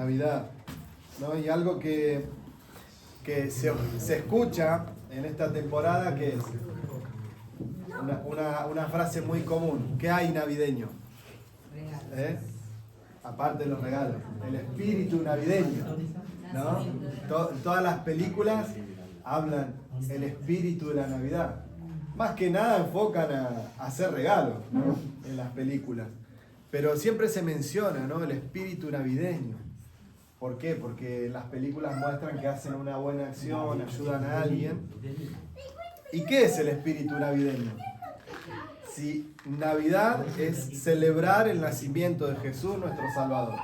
Navidad, ¿no? Y algo que se escucha en esta temporada, que es una frase muy común: ¿qué hay navideño? Aparte de los regalos, el espíritu navideño, ¿no? Todas las películas hablan el espíritu de la Navidad. Más que nada enfocan a hacer regalos, ¿no? En las películas. Pero siempre se menciona, ¿no? El espíritu navideño. ¿Por qué? Porque las películas muestran que hacen una buena acción, ayudan a alguien. ¿Y qué es el espíritu navideño? Si Navidad es celebrar el nacimiento de Jesús, nuestro Salvador.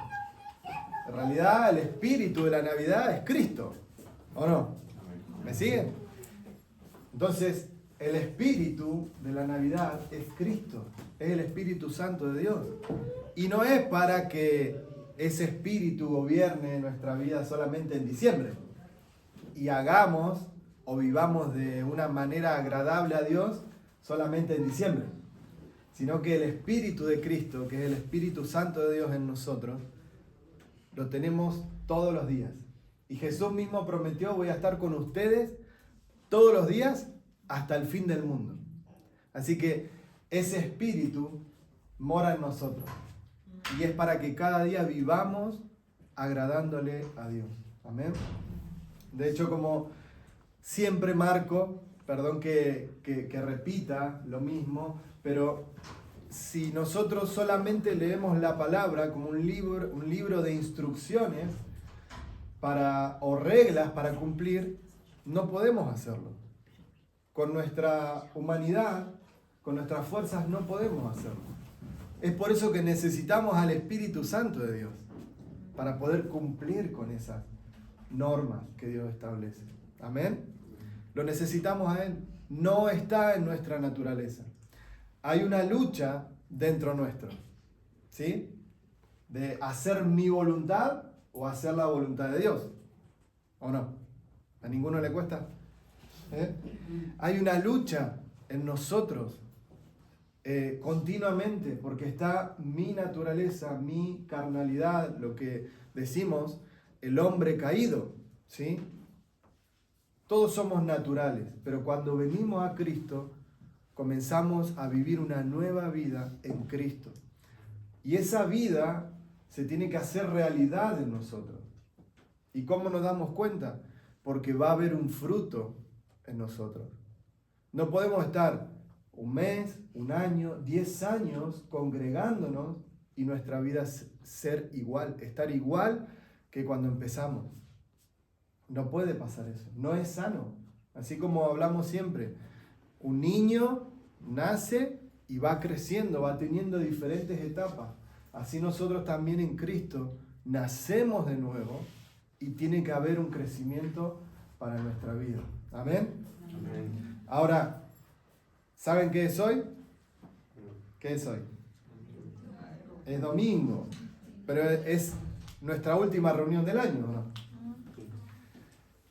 En realidad, el espíritu de la Navidad es Cristo, ¿o no? ¿Me siguen? Entonces, el espíritu de la Navidad es Cristo, es el Espíritu Santo de Dios. Y no es para que ese espíritu gobierne nuestra vida solamente en diciembre y hagamos o vivamos de una manera agradable a Dios solamente en diciembre, sino que el Espíritu de Cristo, que es el Espíritu Santo de Dios en nosotros, lo tenemos todos los días. Y Jesús mismo prometió: voy a estar con ustedes todos los días hasta el fin del mundo. Así que ese Espíritu mora en nosotros. Y es para que cada día vivamos agradándole a Dios. Amén. De hecho, como siempre marco, perdón que repita lo mismo, pero si nosotros solamente leemos la palabra como un libro de instrucciones o reglas para cumplir, no podemos hacerlo. Con nuestra humanidad, con nuestras fuerzas, no podemos hacerlo. Es por eso que necesitamos al Espíritu Santo de Dios, para poder cumplir con esas normas que Dios establece. Amén. Lo necesitamos a Él. No está en nuestra naturaleza. Hay una lucha dentro nuestro, ¿sí? De hacer mi voluntad o hacer la voluntad de Dios. ¿O no? ¿A ninguno le cuesta? Hay una lucha en nosotros continuamente, porque está mi naturaleza, mi carnalidad, lo que decimos, el hombre caído, ¿sí? Todos somos naturales, pero cuando venimos a Cristo, comenzamos a vivir una nueva vida en Cristo. Y esa vida se tiene que hacer realidad en nosotros. ¿Y cómo nos damos cuenta? Porque va a haber un fruto en nosotros. No podemos estar un mes, un año, 10 años congregándonos y nuestra vida ser igual, estar igual que cuando empezamos. No puede pasar eso, no es sano. Así como hablamos siempre, un niño nace y va creciendo, va teniendo diferentes etapas. Así nosotros también en Cristo nacemos de nuevo y tiene que haber un crecimiento para nuestra vida. ¿Amén? Amén. Ahora, ¿saben qué es hoy? ¿Qué es hoy? Es domingo, pero es nuestra última reunión del año, ¿no?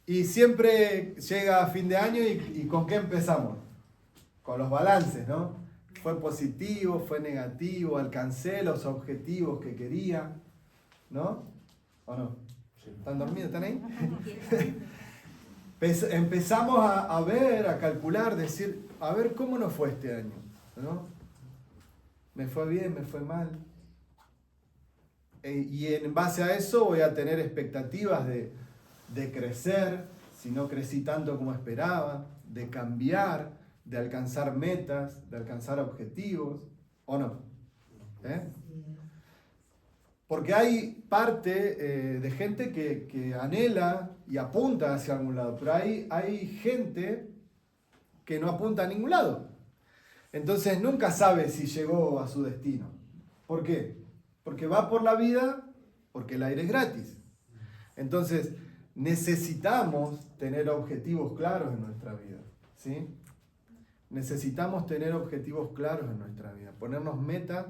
Y siempre llega a fin de año y ¿con qué empezamos? Con los balances, ¿no? Fue positivo, fue negativo, alcancé los objetivos que quería, ¿no? ¿O no? ¿Están dormidos? ¿Están ahí? Empezamos a ver, a calcular, decir, a ver cómo nos fue este año, ¿no? ¿Me fue bien? ¿Me fue mal? Y en base a eso voy a tener expectativas de crecer, si no crecí tanto como esperaba, de cambiar, de alcanzar metas, de alcanzar objetivos, ¿o no? Porque hay parte de gente que anhela y apunta hacia algún lado, pero hay gente que no apunta a ningún lado. Entonces nunca sabe si llegó a su destino. ¿Por qué? Porque va por la vida, porque el aire es gratis. Entonces necesitamos tener objetivos claros en nuestra vida, ¿sí? Necesitamos tener objetivos claros en nuestra vida, ponernos metas,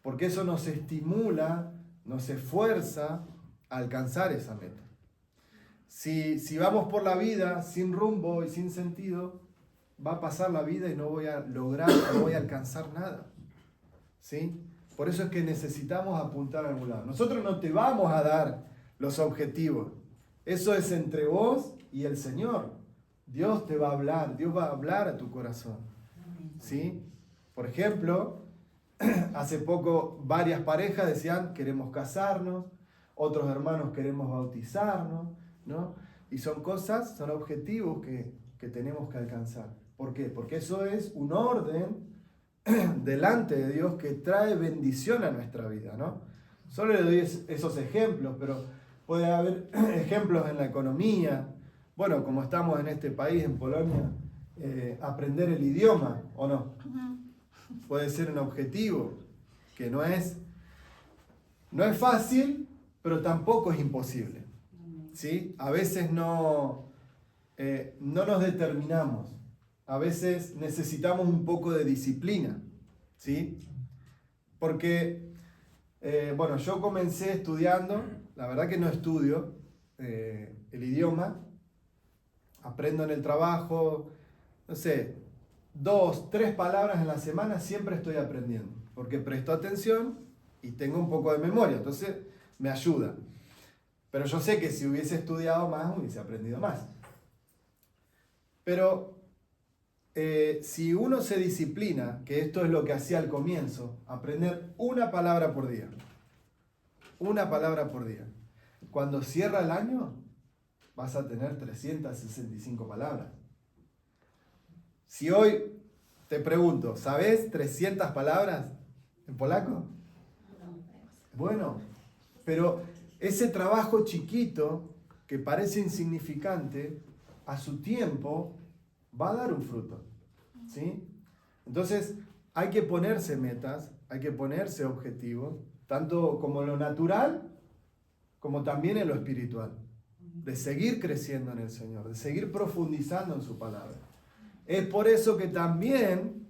porque eso nos estimula, nos esfuerza a alcanzar esa meta. Si vamos por la vida sin rumbo y sin sentido, va a pasar la vida y no voy a lograr, no voy a alcanzar nada, ¿sí? Por eso es que necesitamos apuntar a algún lado. Nosotros no te vamos a dar los objetivos. Eso es entre vos y el Señor. Dios te va a hablar, Dios va a hablar a tu corazón. ¿Sí? Por ejemplo, hace poco varias parejas decían, queremos casarnos, otros hermanos queremos bautizarnos, ¿no? Y son cosas, son objetivos que tenemos que alcanzar. ¿Por qué? Porque eso es un orden delante de Dios que trae bendición a nuestra vida, ¿no? Solo le doy esos ejemplos, pero puede haber ejemplos en la economía. Bueno, como estamos en este país, en Polonia, aprender el idioma, ¿o no? Puede ser un objetivo que no es fácil, pero tampoco es imposible, ¿sí? A veces no nos determinamos. A veces necesitamos un poco de disciplina, ¿sí? Porque, bueno, yo comencé estudiando, la verdad que no estudio el idioma, aprendo en el trabajo, no sé, 2, 3 palabras en la semana siempre estoy aprendiendo, porque presto atención y tengo un poco de memoria, entonces me ayuda. Pero yo sé que si hubiese estudiado más, hubiese aprendido más. Pero si uno se disciplina, que esto es lo que hacía al comienzo, aprender una palabra por día. Una palabra por día. Cuando cierra el año, vas a tener 365 palabras. Si hoy te pregunto, ¿sabes 300 palabras en polaco? Bueno, pero ese trabajo chiquito, que parece insignificante, a su tiempo va a dar un fruto, ¿sí? Entonces, hay que ponerse metas, hay que ponerse objetivos, tanto como en lo natural, como también en lo espiritual, de seguir creciendo en el Señor, de seguir profundizando en su palabra. Es por eso que también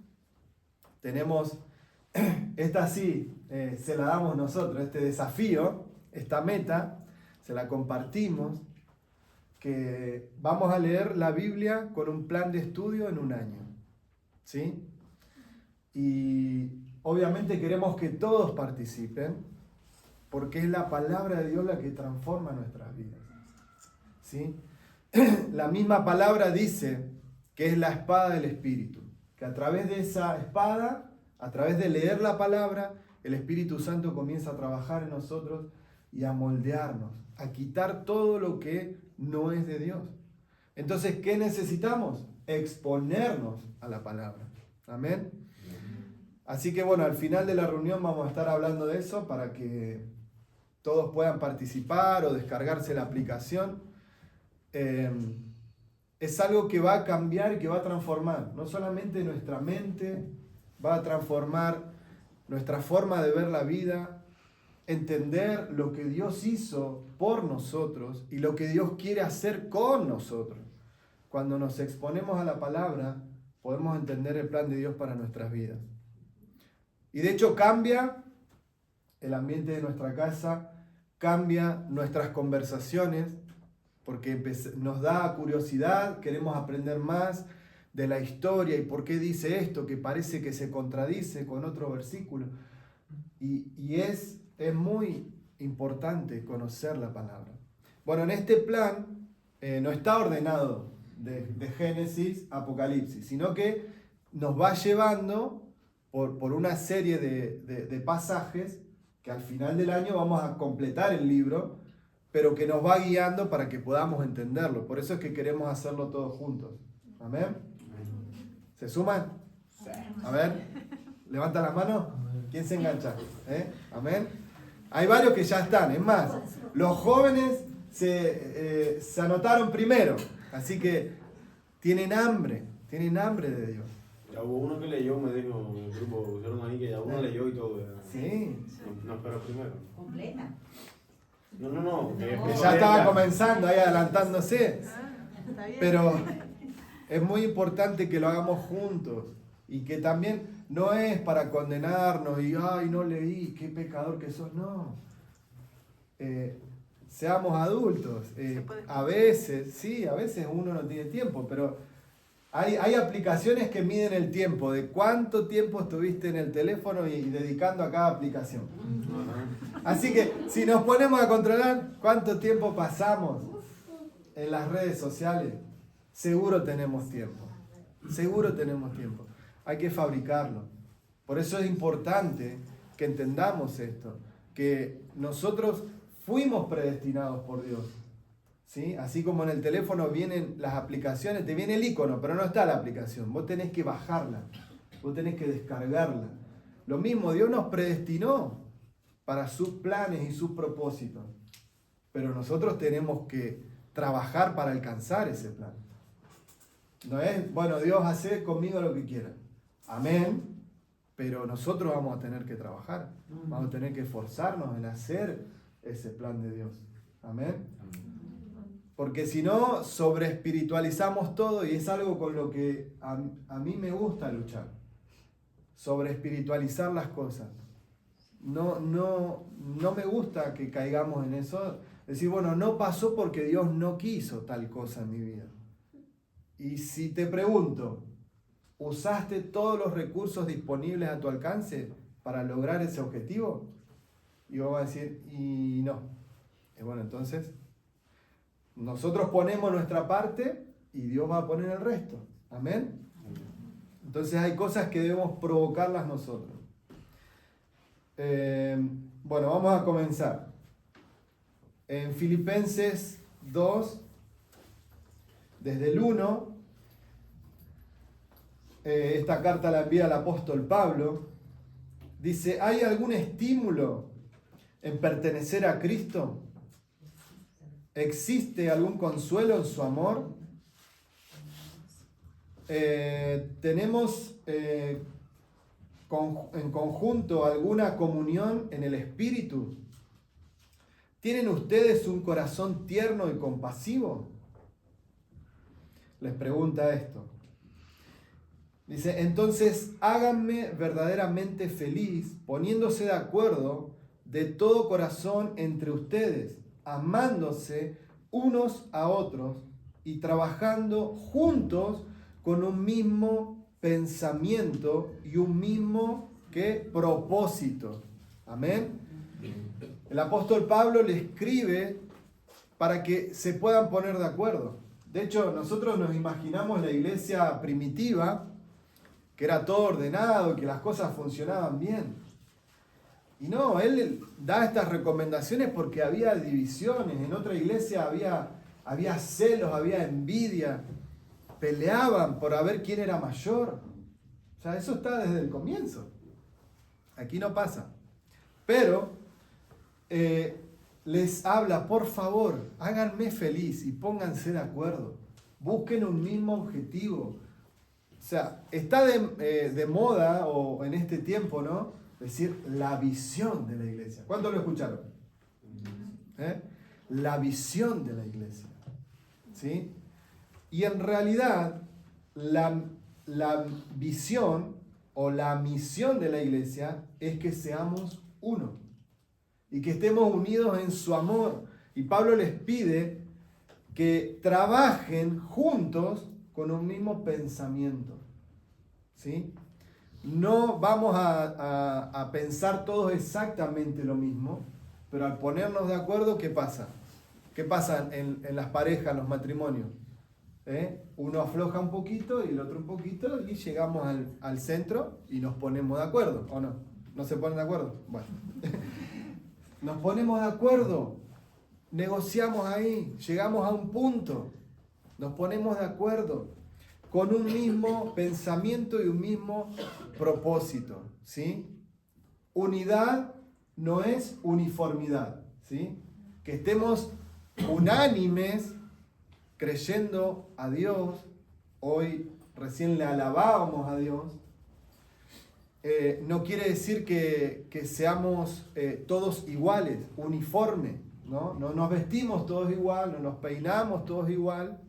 tenemos, esta sí, se la damos nosotros, este desafío, esta meta, se la compartimos, que vamos a leer la Biblia con un plan de estudio en un año, ¿sí? Y obviamente queremos que todos participen, porque es la palabra de Dios la que transforma nuestras vidas, ¿sí? La misma palabra dice que es la espada del Espíritu, que a través de esa espada, a través de leer la palabra, el Espíritu Santo comienza a trabajar en nosotros y a moldearnos, a quitar todo lo que no es de Dios. Entonces, ¿qué necesitamos? Exponernos a la palabra. Amén. Así que bueno, al final de la reunión vamos a estar hablando de eso para que todos puedan participar o descargarse la aplicación. Es algo que va a cambiar y que va a transformar, no solamente nuestra mente, va a transformar nuestra forma de ver la vida, entender lo que Dios hizo por nosotros y lo que Dios quiere hacer con nosotros. Cuando nos exponemos a la palabra, podemos entender el plan de Dios para nuestras vidas. Y de hecho cambia el ambiente de nuestra casa, cambia nuestras conversaciones, porque nos da curiosidad, queremos aprender más de la historia y por qué dice esto, que parece que se contradice con otro versículo. Y es muy importante conocer la palabra. Bueno, en este plan no está ordenado de Génesis a Apocalipsis, sino que nos va llevando por una serie de pasajes que al final del año vamos a completar el libro, pero que nos va guiando para que podamos entenderlo. Por eso es que queremos hacerlo todos juntos. ¿Amén? ¿Se suman? A ver, levanta la mano. ¿Quién se engancha? ¿Amén? Hay varios que ya están. Es más, los jóvenes se anotaron primero. Así que tienen hambre de Dios. Ya hubo uno que leyó, me dijo en el grupo, pusieron ahí que ya uno leyó y todo. Sí. No, pero primero. Completa. No. Que ya estaba comenzando, ahí adelantándose. Pero es muy importante que lo hagamos juntos. Y que también no es para condenarnos y, ay, no leí, qué pecador que sos. No. Seamos adultos. A veces uno no tiene tiempo, pero hay aplicaciones que miden el tiempo, de cuánto tiempo estuviste en el teléfono y dedicando a cada aplicación. Así que si nos ponemos a controlar cuánto tiempo pasamos en las redes sociales, seguro tenemos tiempo. Seguro tenemos tiempo. Hay que fabricarlo. Por eso es importante que entendamos esto, que nosotros fuimos predestinados por Dios. ¿Sí? Así como en el teléfono vienen las aplicaciones, te viene el icono, pero no está la aplicación. Vos tenés que bajarla, vos tenés que descargarla. Lo mismo, Dios nos predestinó para sus planes y sus propósitos. Pero nosotros tenemos que trabajar para alcanzar ese plan. No es, bueno, Dios hace conmigo lo que quiera. Amén. Pero nosotros vamos a tener que trabajar. Vamos a tener que esforzarnos en hacer ese plan de Dios. Amén. Porque si no, sobreespiritualizamos todo y es algo con lo que a mí me gusta luchar. Sobreespiritualizar las cosas. No me gusta que caigamos en eso. Decir, bueno, no pasó porque Dios no quiso tal cosa en mi vida. Y si te pregunto, ¿usaste todos los recursos disponibles a tu alcance para lograr ese objetivo? Y vos vas a decir, y no. Y bueno, entonces, nosotros ponemos nuestra parte y Dios va a poner el resto. Amén. Entonces hay cosas que debemos provocarlas nosotros. Bueno, vamos a comenzar. En Filipenses 2, desde el 1, esta carta la envía el apóstol Pablo. Dice, ¿hay algún estímulo en pertenecer a Cristo? ¿Existe algún consuelo en su amor? ¿Tenemos en conjunto alguna comunión en el Espíritu? ¿Tienen ustedes un corazón tierno y compasivo? Les pregunta esto. Dice, entonces háganme verdaderamente feliz, poniéndose de acuerdo de todo corazón entre ustedes, amándose unos a otros y trabajando juntos con un mismo pensamiento y un mismo propósito. Amén. El apóstol Pablo le escribe para que se puedan poner de acuerdo. De hecho, nosotros nos imaginamos la iglesia primitiva, que era todo ordenado, que las cosas funcionaban bien. Y no, él da estas recomendaciones porque había divisiones. En otra iglesia había celos, había envidia. Peleaban por ver quién era mayor. O sea, eso está desde el comienzo. Aquí no pasa. Pero les habla, por favor, háganme feliz y pónganse de acuerdo. Busquen un mismo objetivo. O sea, está de moda, o en este tiempo, ¿no? Decir la visión de la iglesia. ¿Cuántos lo escucharon? La visión de la iglesia. ¿Sí? Y en realidad, la visión o la misión de la iglesia es que seamos uno. Y que estemos unidos en su amor. Y Pablo les pide que trabajen juntos con un mismo pensamiento. ¿Sí? No vamos a pensar todos exactamente lo mismo, pero al ponernos de acuerdo, ¿qué pasa? ¿Qué pasa en las parejas, en los matrimonios? Uno afloja un poquito y el otro un poquito y llegamos al centro y nos ponemos de acuerdo, ¿o no? ¿No se ponen de acuerdo? Bueno, nos ponemos de acuerdo, negociamos ahí, llegamos a un punto, nos ponemos de acuerdo con un mismo pensamiento y un mismo propósito, ¿sí? Unidad no es uniformidad, ¿sí? Que estemos unánimes creyendo a Dios. Hoy recién le alabábamos a Dios. No quiere decir que seamos todos iguales, uniformes, ¿no? No nos vestimos todos igual, no nos peinamos todos igual,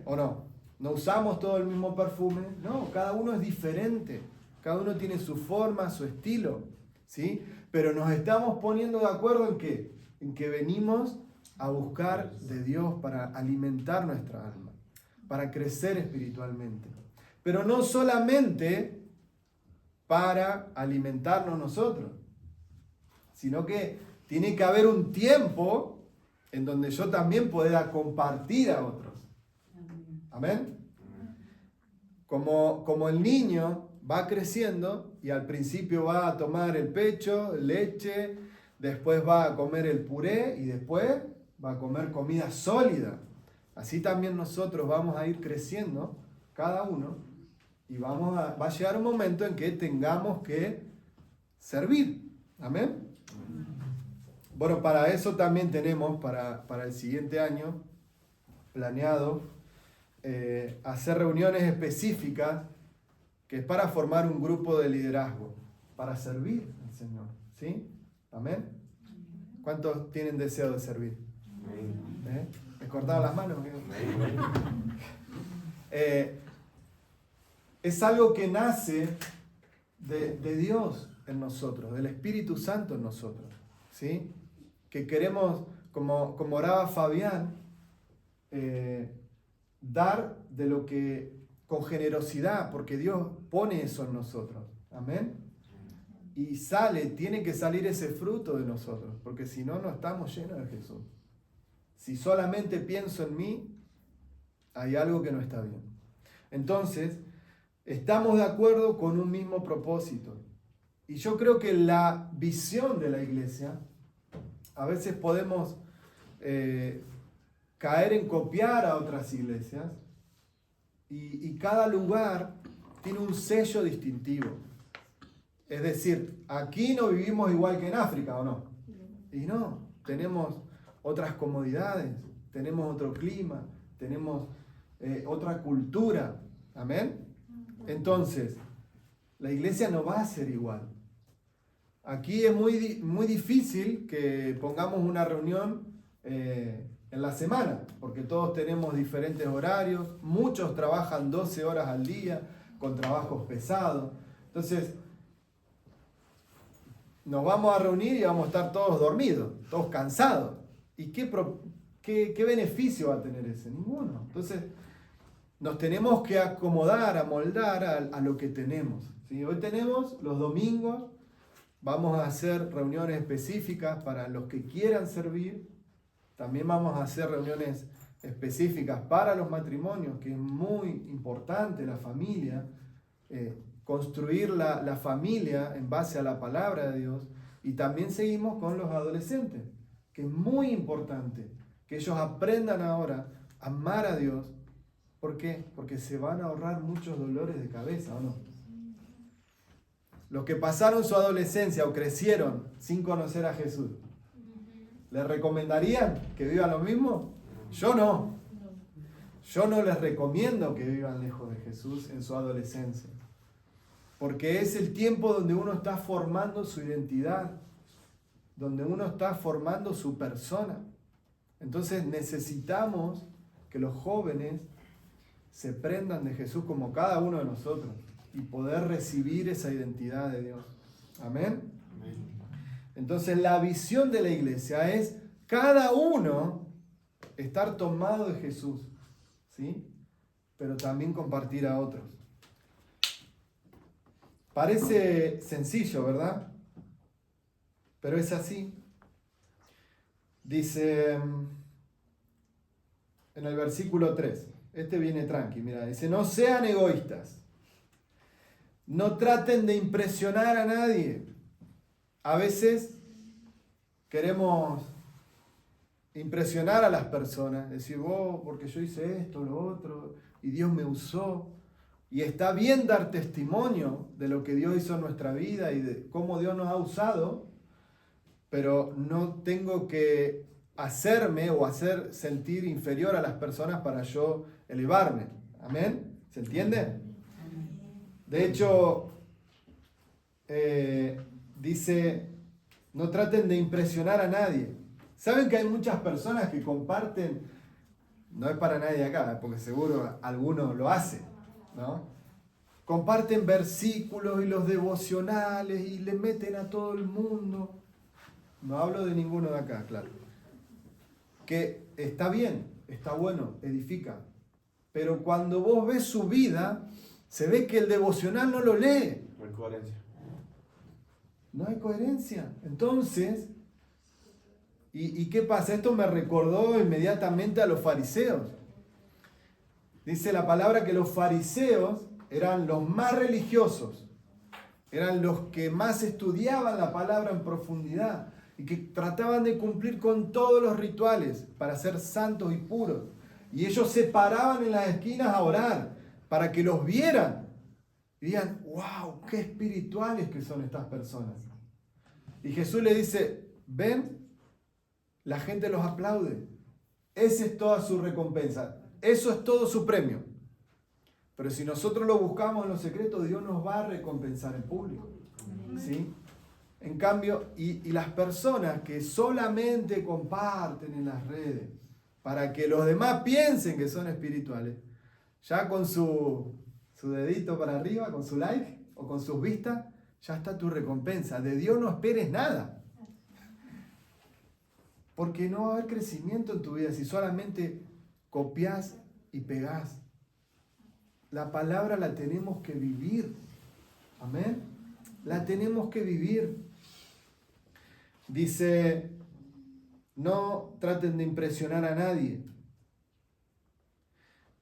¿o no? No usamos todo el mismo perfume. No, cada uno es diferente. Cada uno tiene su forma, su estilo, ¿sí? Pero nos estamos poniendo de acuerdo en ¿qué? En que venimos a buscar de Dios para alimentar nuestra alma, para crecer espiritualmente. Pero no solamente para alimentarnos nosotros, sino que tiene que haber un tiempo en donde yo también pueda compartir a otros. Amén. Como el niño va creciendo y al principio va a tomar el pecho, leche, después va a comer el puré y después va a comer comida sólida. Así también nosotros vamos a ir creciendo, cada uno, y va a llegar un momento en que tengamos que servir. Amén. Bueno, para eso también tenemos, para el siguiente año, planeado hacer reuniones específicas que es para formar un grupo de liderazgo, para servir al Señor. ¿Sí? Amén. ¿Cuántos tienen deseo de servir? ¿Me cortaban las manos? Es algo que nace de Dios en nosotros, del Espíritu Santo en nosotros. ¿Sí? Que queremos, como oraba Fabián, dar de lo que con generosidad, porque Dios pone eso en nosotros. Amén. Y tiene que salir ese fruto de nosotros, porque si no, no estamos llenos de Jesús. Si solamente pienso en mí, hay algo que no está bien. Entonces, estamos de acuerdo con un mismo propósito. Y yo creo que la visión de la iglesia, a veces podemos caer en copiar a otras iglesias, y cada lugar tiene un sello distintivo. Es decir, aquí no vivimos igual que en África, ¿o no? Y no, tenemos otras comodidades, tenemos otro clima, tenemos otra cultura. ¿Amén? Entonces, la iglesia no va a ser igual. Aquí es muy difícil que pongamos una reunión en la semana, porque todos tenemos diferentes horarios, muchos trabajan 12 horas al día con trabajos pesados. Entonces, nos vamos a reunir y vamos a estar todos dormidos, todos cansados. ¿Y qué beneficio va a tener ese? Ninguno. Entonces, nos tenemos que acomodar, amoldar a lo que tenemos. ¿Sí? Hoy tenemos los domingos, vamos a hacer reuniones específicas para los que quieran servir. También vamos a hacer reuniones específicas para los matrimonios, que es muy importante la familia, construir la familia en base a la palabra de Dios. Y también seguimos con los adolescentes, que es muy importante que ellos aprendan ahora a amar a Dios. ¿Por qué? Porque se van a ahorrar muchos dolores de cabeza, ¿o no? Los que pasaron su adolescencia o crecieron sin conocer a Jesús, ¿les recomendarían que vivan lo mismo? Yo no. Yo no les recomiendo que vivan lejos de Jesús en su adolescencia. Porque es el tiempo donde uno está formando su identidad, donde uno está formando su persona. Entonces necesitamos que los jóvenes se prendan de Jesús como cada uno de nosotros y poder recibir esa identidad de Dios. Amén. Entonces la visión de la iglesia es cada uno estar tomado de Jesús, ¿sí? Pero también compartir a otros. Parece sencillo, ¿verdad? Pero es así. Dice en el versículo 3, este viene tranqui, mira, dice: no sean egoístas, no traten de impresionar a nadie. A veces queremos impresionar a las personas, decir, porque yo hice esto, lo otro, y Dios me usó. Y está bien dar testimonio de lo que Dios hizo en nuestra vida y de cómo Dios nos ha usado, pero no tengo que hacerme o hacer sentir inferior a las personas para yo elevarme. ¿Amén? ¿Se entiende? De hecho, dice, no traten de impresionar a nadie. ¿Saben que hay muchas personas que comparten? No es para nadie acá, porque seguro alguno lo hace, ¿no? Comparten versículos y los devocionales y le meten a todo el mundo. No hablo de ninguno de acá, claro. Que está bien, está bueno, edifica. Pero cuando vos ves su vida, se ve que el devocional no lo lee. Por coherencia. No hay coherencia. Entonces, ¿y qué pasa? Esto me recordó inmediatamente a los fariseos. Dice la palabra que los fariseos eran los más religiosos, eran los que más estudiaban la palabra en profundidad y que trataban de cumplir con todos los rituales para ser santos y puros. Y ellos se paraban en las esquinas a orar para que los vieran y digan, wow, qué espirituales que son estas personas. Y Jesús le dice, ven, la gente los aplaude. Esa es toda su recompensa. Eso es todo su premio. Pero si nosotros lo buscamos en lo secreto, Dios nos va a recompensar en público. ¿Sí? En cambio, y las personas que solamente comparten en las redes para que los demás piensen que son espirituales, ya con su dedito para arriba, con su like o con sus vistas, ya está tu recompensa. De Dios no esperes nada. Porque no va a haber crecimiento en tu vida si solamente copias y pegás. La palabra la tenemos que vivir. Amén. La tenemos que vivir. Dice, no traten de impresionar a nadie.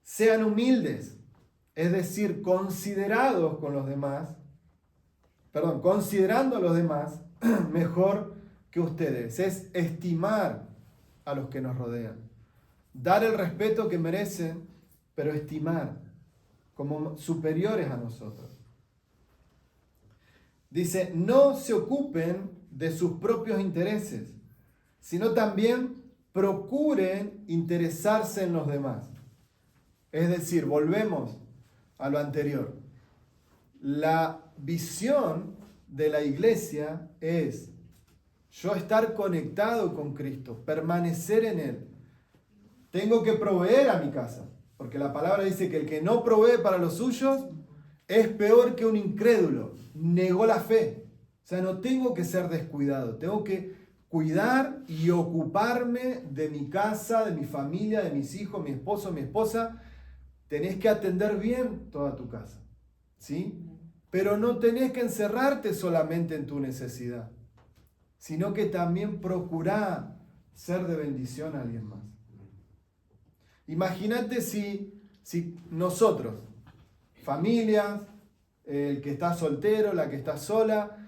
Sean humildes, es decir, considerados con los demás. Considerando a los demás mejor que ustedes. Es estimar a los que nos rodean. Dar el respeto que merecen, pero estimar como superiores a nosotros. Dice, no se ocupen de sus propios intereses, sino también procuren interesarse en los demás. Es decir, volvemos a lo anterior. La visión de la iglesia es yo estar conectado con Cristo, permanecer en Él. Tengo que proveer a mi casa, porque la palabra dice que el que no provee para los suyos es peor que un incrédulo, negó la fe. O sea, no tengo que ser descuidado, tengo que cuidar y ocuparme de mi casa, de mi familia, de mis hijos, mi esposo, mi esposa. Tenés que atender bien toda tu casa, ¿sí? Pero no tenés que encerrarte solamente en tu necesidad, sino que también procurá ser de bendición a alguien más. Imagínate si nosotros, familias, el que está soltero, la que está sola,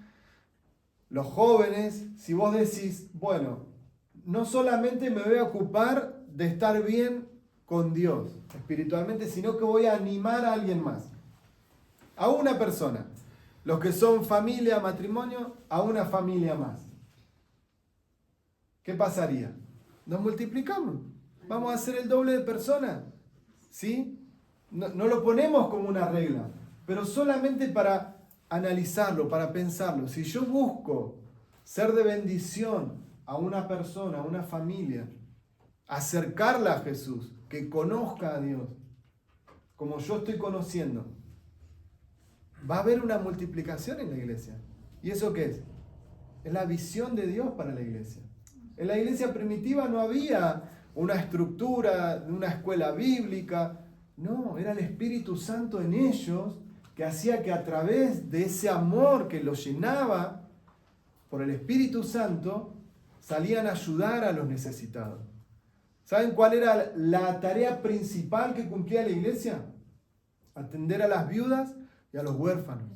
los jóvenes, si vos decís, bueno, no solamente me voy a ocupar de estar bien con Dios espiritualmente, sino que voy a animar a alguien más, a una persona, los que son familia, matrimonio, a una familia más. ¿Qué pasaría? Nos multiplicamos, vamos a ser el doble de personas, ¿sí? No lo ponemos como una regla, pero solamente para analizarlo, para pensarlo. Si yo busco ser de bendición a una persona, a una familia, acercarla a Jesús, que conozca a Dios, como yo estoy conociendo, va a haber una multiplicación en la iglesia. ¿Y eso qué es? Es la visión de Dios para la iglesia. En la iglesia primitiva no había una estructura, una escuela bíblica. No, era el Espíritu Santo en ellos que hacía que a través de ese amor que los llenaba por el Espíritu Santo, salían a ayudar a los necesitados. ¿Saben cuál era la tarea principal que cumplía la iglesia? Atender a las viudas y a los huérfanos.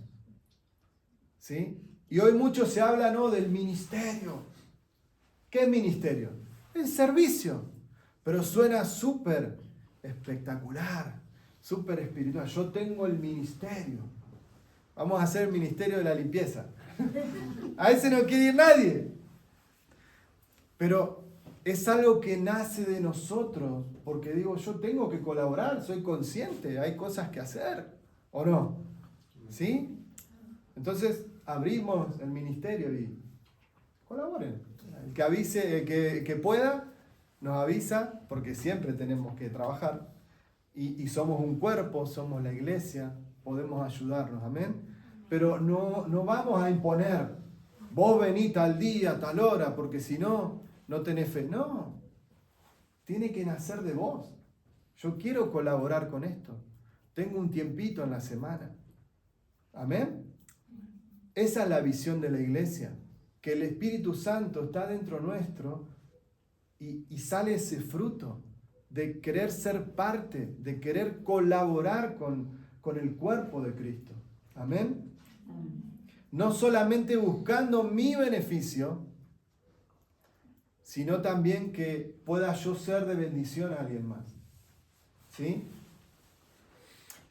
¿Sí? Y hoy mucho se habla, ¿no?, del ministerio. ¿Qué es ministerio? El servicio. Pero suena súper espectacular, súper espiritual. Yo tengo el ministerio. Vamos a hacer el ministerio de la limpieza. A ese no quiere ir nadie. Pero es algo que nace de nosotros, porque digo, yo tengo que colaborar, soy consciente, hay cosas que hacer, ¿o no? ¿Sí? Entonces abrimos el ministerio y colaboren. El que avise, el que pueda, nos avisa, porque siempre tenemos que trabajar. Y somos un cuerpo, somos la iglesia, podemos ayudarnos, amén. Pero no vamos a imponer, vos venís tal día, tal hora, porque si no, no tenés fe. No, tiene que nacer de vos. Yo quiero colaborar con esto. Tengo un tiempito en la semana. Amén. Esa es la visión de la iglesia, que el Espíritu Santo está dentro nuestro y sale ese fruto de querer ser parte, de querer colaborar con el cuerpo de Cristo. Amén. No solamente buscando mi beneficio, sino también que pueda yo ser de bendición a alguien más. ¿Sí?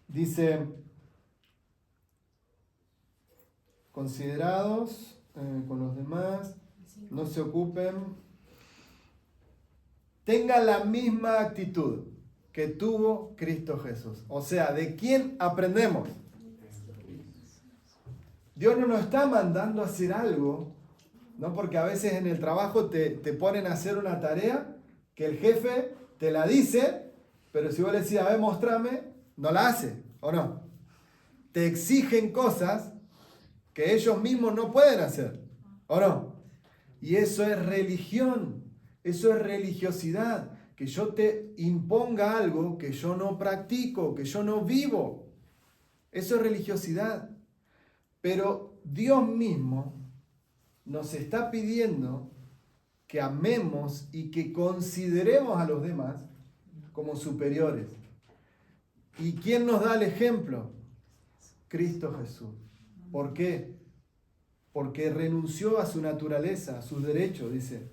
Dice, considerados con los demás, no se ocupen, tengan la misma actitud que tuvo Cristo Jesús. O sea, ¿de quién aprendemos? Dios no nos está mandando a hacer algo, ¿no? Porque a veces en el trabajo te ponen a hacer una tarea que el jefe te la dice, pero si vos le decís, a ver, mostrame, no la hace, ¿o no? Te exigen cosas que ellos mismos no pueden hacer, ¿o no? Y eso es religión, eso es religiosidad, que yo te imponga algo que yo no practico, que yo no vivo. Eso es religiosidad. Pero Dios mismo nos está pidiendo que amemos y que consideremos a los demás como superiores. ¿Y quién nos da el ejemplo? Cristo Jesús. ¿Por qué? Porque renunció a su naturaleza, a sus derechos, dice.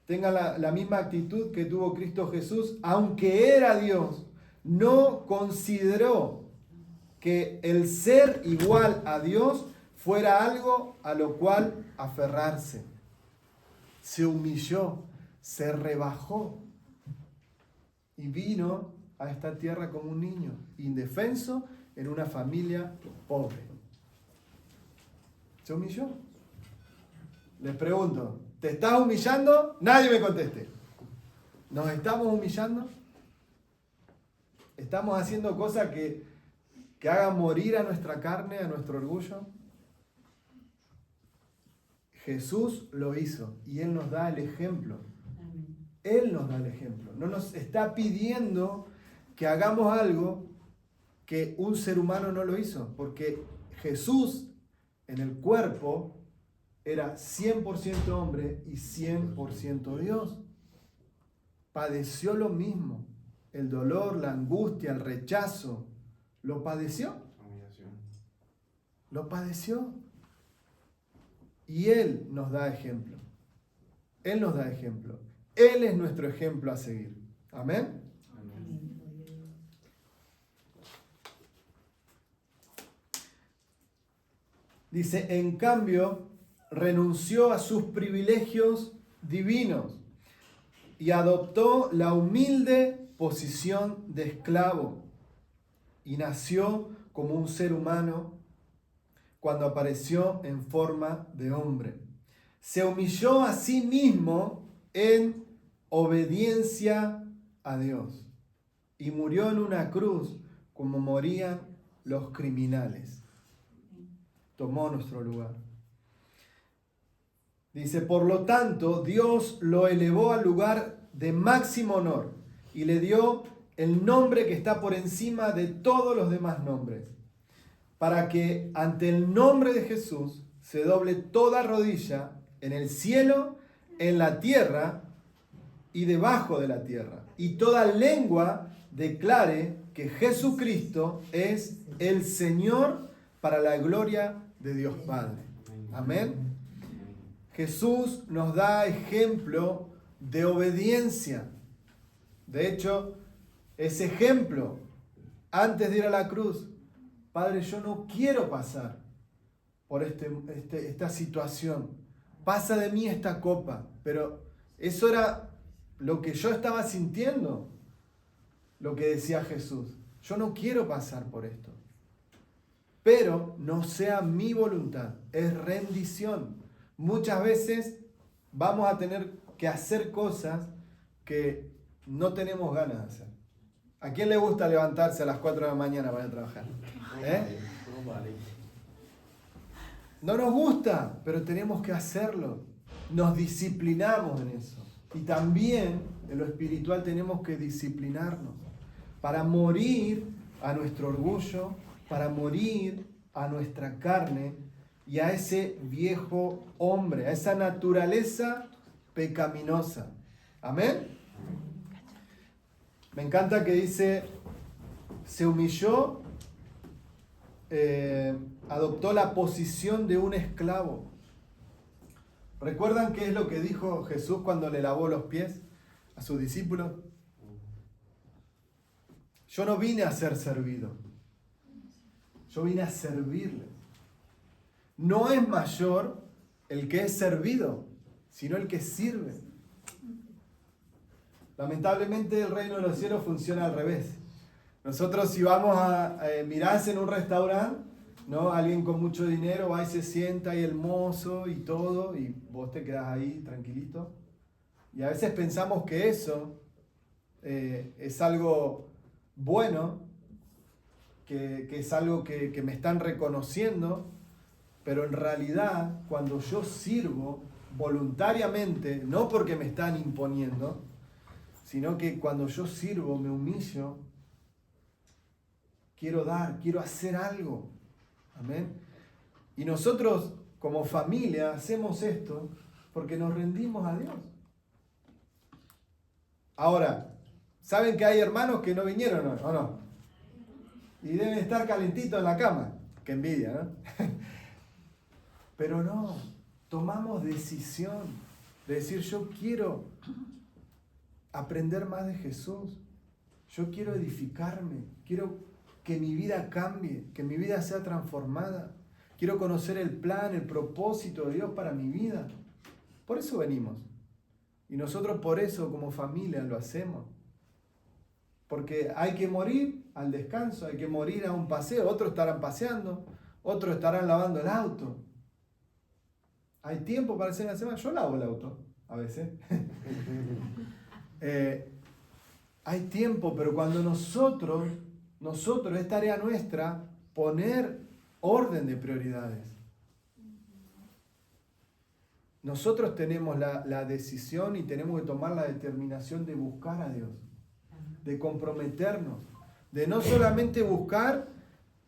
Tenga la misma actitud que tuvo Cristo Jesús, aunque era Dios, no consideró que el ser igual a Dios fuera algo a lo cual aferrarse. Se humilló, se rebajó y vino a esta tierra como un niño, indefenso, en una familia pobre. Se humilló. Les pregunto, ¿te estás humillando? Nadie me conteste. ¿Nos estamos humillando? ¿Estamos haciendo cosas que hagan morir a nuestra carne, a nuestro orgullo? Jesús lo hizo y Él nos da el ejemplo. Él nos da el ejemplo. No nos está pidiendo que hagamos algo que un ser humano no lo hizo, porque Jesús en el cuerpo era 100% hombre y 100% Dios. Padeció lo mismo, el dolor, la angustia, el rechazo. ¿Lo padeció? Lo padeció. Y Él nos da ejemplo. Él nos da ejemplo. Él es nuestro ejemplo a seguir. Amén. Dice, en cambio, renunció a sus privilegios divinos y adoptó la humilde posición de esclavo y nació como un ser humano cuando apareció en forma de hombre. Se humilló a sí mismo en obediencia a Dios y murió en una cruz como morían los criminales. Tomó nuestro lugar. Dice, por lo tanto, Dios lo elevó al lugar de máximo honor y le dio el nombre que está por encima de todos los demás nombres, para que ante el nombre de Jesús se doble toda rodilla en el cielo, en la tierra y debajo de la tierra, y toda lengua declare que Jesucristo es el Señor para la gloria de Dios Padre. Amén. Jesús nos da ejemplo de obediencia. De hecho, ese ejemplo, antes de ir a la cruz, Padre, yo no quiero pasar por esta situación. Pasa de mí esta copa. Pero eso era lo que yo estaba sintiendo, lo que decía Jesús. Yo no quiero pasar por esto. Pero no sea mi voluntad, es rendición. Muchas veces vamos a tener que hacer cosas que no tenemos ganas de hacer. ¿A quién le gusta levantarse a las 4 de la mañana para ir a trabajar? No nos gusta, pero tenemos que hacerlo. Nos disciplinamos en eso. Y también en lo espiritual tenemos que disciplinarnos para morir a nuestro orgullo, para morir a nuestra carne, y a ese viejo hombre, a esa naturaleza pecaminosa. Amén. Me encanta que dice, se humilló, adoptó la posición de un esclavo. ¿Recuerdan qué es lo que dijo Jesús cuando le lavó los pies a sus discípulos? Yo no vine a ser servido, yo vine a servirles. No es mayor el que es servido, sino el que sirve. Lamentablemente el reino de los cielos funciona al revés. Nosotros si vamos a mirarse en un restaurante, ¿no? Alguien con mucho dinero va y se sienta y el mozo y todo, y vos te quedás ahí tranquilito. Y a veces pensamos que eso es algo bueno, que es algo que me están reconociendo, pero en realidad cuando yo sirvo voluntariamente, no porque me están imponiendo, sino que cuando yo sirvo, me humillo, quiero dar, quiero hacer algo. Amén. Y nosotros como familia hacemos esto porque nos rendimos a Dios. Ahora, ¿saben que hay hermanos que no vinieron o no? Y deben estar calentitos en la cama. Qué envidia, ¿no? Pero no, tomamos decisión de decir, yo quiero aprender más de Jesús. Yo quiero edificarme, quiero que mi vida cambie, que mi vida sea transformada. Quiero conocer el plan, el propósito de Dios para mi vida. Por eso venimos. Y nosotros por eso como familia lo hacemos. Porque hay que morir al descanso, hay que morir a un paseo. Otros estarán paseando, otros estarán lavando el auto. ¿Hay tiempo para hacer la semana? Yo lavo el auto a veces. Hay tiempo, pero cuando nosotros, es tarea nuestra poner orden de prioridades. Nosotros tenemos la decisión y tenemos que tomar la determinación de buscar a Dios, de comprometernos, de no solamente buscar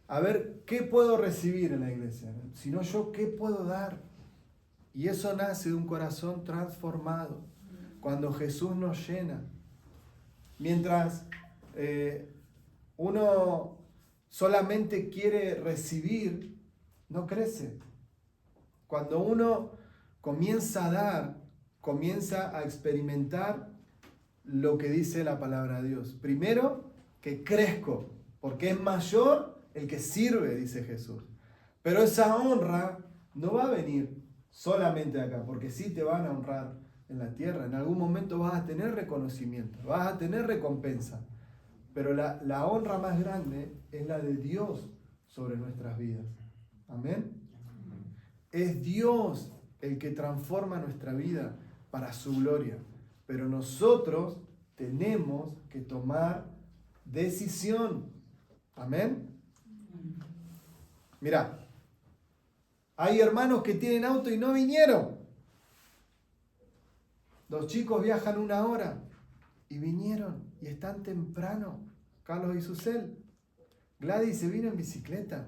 a ver qué puedo recibir en la iglesia, sino yo qué puedo dar. Y eso nace de un corazón transformado, cuando Jesús nos llena. Mientras uno solamente quiere recibir, no crece. Cuando uno comienza a dar, comienza a experimentar lo que dice la palabra de Dios. Primero, que crezco, porque es mayor el que sirve, dice Jesús. Pero esa honra no va a venir solamente acá, porque sí te van a honrar en la tierra. En algún momento vas a tener reconocimiento, vas a tener recompensa. Pero la honra más grande es la de Dios sobre nuestras vidas. Amén. Es Dios el que transforma nuestra vida para su gloria. Pero nosotros tenemos que tomar decisión. Amén. Mira, hay hermanos que tienen auto y no vinieron. Los chicos viajan 1 hora y vinieron y están temprano. Carlos y Susel. Gladys se vino en bicicleta.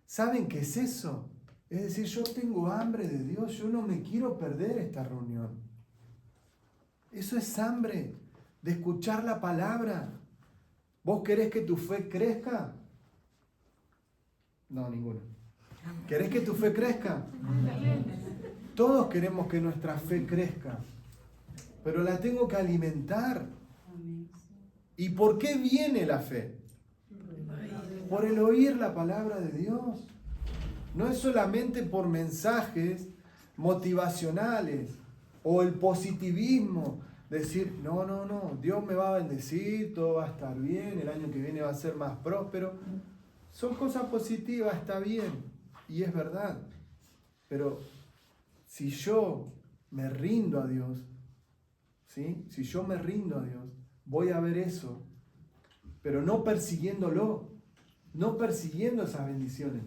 ¿Saben qué es eso? Es decir, yo tengo hambre de Dios, yo no me quiero perder esta reunión. Eso es hambre de escuchar la palabra. ¿Vos querés que tu fe crezca? No, ninguno. ¿Querés que tu fe crezca? Todos queremos que nuestra fe crezca, pero la tengo que alimentar. ¿Y por qué viene la fe? Por el oír la palabra de Dios. No es solamente por mensajes motivacionales o el positivismo, decir, no, Dios me va a bendecir, todo va a estar bien, el año que viene va a ser más próspero. Son cosas positivas, está bien, y es verdad. Pero si yo me rindo a Dios, ¿sí? Si yo me rindo a Dios, voy a ver eso, pero no persiguiéndolo, no persiguiendo esas bendiciones,